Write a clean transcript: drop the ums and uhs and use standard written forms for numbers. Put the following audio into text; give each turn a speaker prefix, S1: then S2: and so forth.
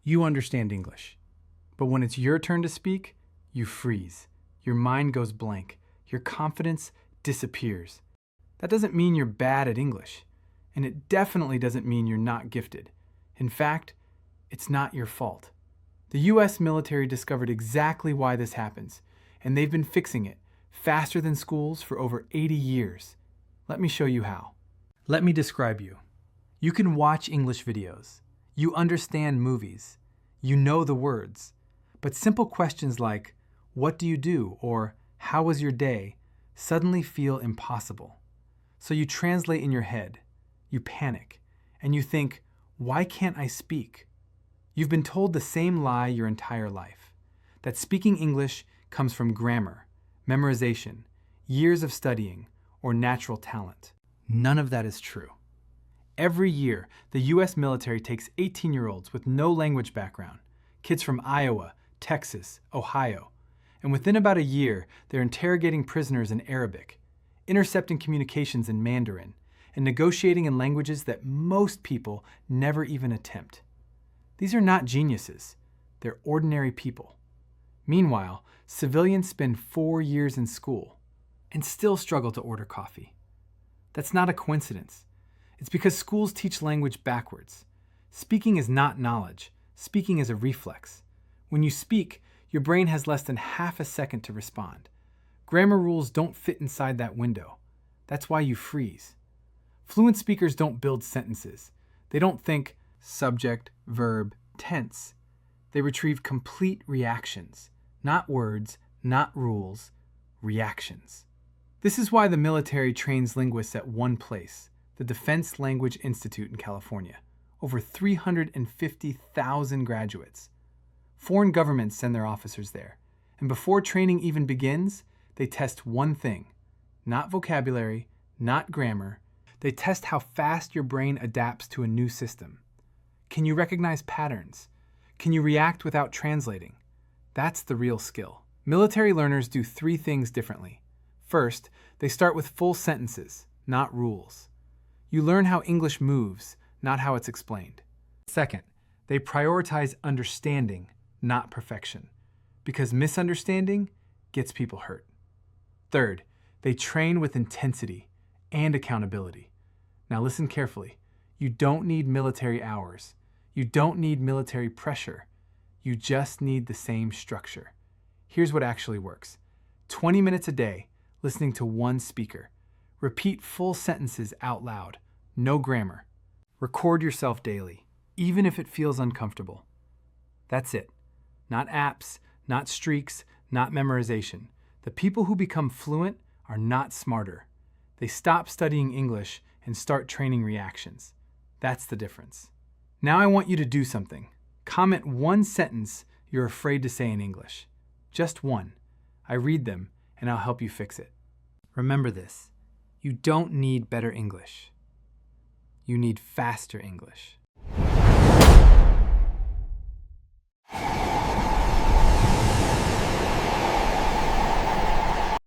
S1: You understand English. But when it's your turn to speak, you freeze. Your mind goes blank. Your confidence disappears. That doesn't mean you're bad at English. And it definitely doesn't mean you're not gifted. In fact, it's not your fault. The US military discovered exactly why this happens, and they've been fixing it faster than schools for over 80 years. Let me show you how. Let me describe you. You can watch English videos. You understand movies. You know the words. But simple questions like, "What do you do?" or "How was your day?" suddenly feel impossible. So you translate in your head. You panic. And you think, "Why can't I speak?" You've been told the same lie your entire life. That speaking English comes from grammar, memorization, years of studying, or natural talent. None of that is true. Every year, the US military takes 18-year-olds with no language background, kids from Iowa, Texas, Ohio, and within about a year, they're interrogating prisoners in Arabic, intercepting communications in Mandarin, and negotiating in languages that most people never even attempt. These are not geniuses. They're ordinary people. Meanwhile, civilians spend 4 years in school and still struggle to order coffee. That's not a coincidence. It's because schools teach language backwards. Speaking is not knowledge. Speaking is a reflex. When you speak, your brain has less than half a second to respond. Grammar rules don't fit inside that window. That's why you freeze. Fluent speakers don't build sentences. They don't think subject, verb, tense. They retrieve complete reactions. Not words, not rules, reactions. This is why the military trains linguists at one place, the Defense Language Institute in California. Over 350,000 graduates. Foreign governments send their officers there. And before training even begins, they test one thing. Not vocabulary, not grammar. They test how fast your brain adapts to a new system. Can you recognize patterns? Can you react without translating? That's the real skill. Military learners do 3 things differently. First, they start with full sentences, not rules. You learn how English moves, not how it's explained. Second, they prioritize understanding, not perfection, because misunderstanding gets people hurt. Third, they train with intensity and accountability. Now listen carefully. You don't need military hours. You don't need military pressure. You just need the same structure. Here's what actually works. 20 minutes a day, listening to one speaker. Repeat full sentences out loud. No grammar. Record yourself daily, even if it feels uncomfortable. That's it. Not apps, not streaks, not memorization. The people who become fluent are not smarter. They stop studying English and start training reactions. That's the difference. Now I want you to do something. Comment one sentence you're afraid to say in English. Just one. I read them and I'll help you fix it. Remember this. You don't need better English. You need faster English.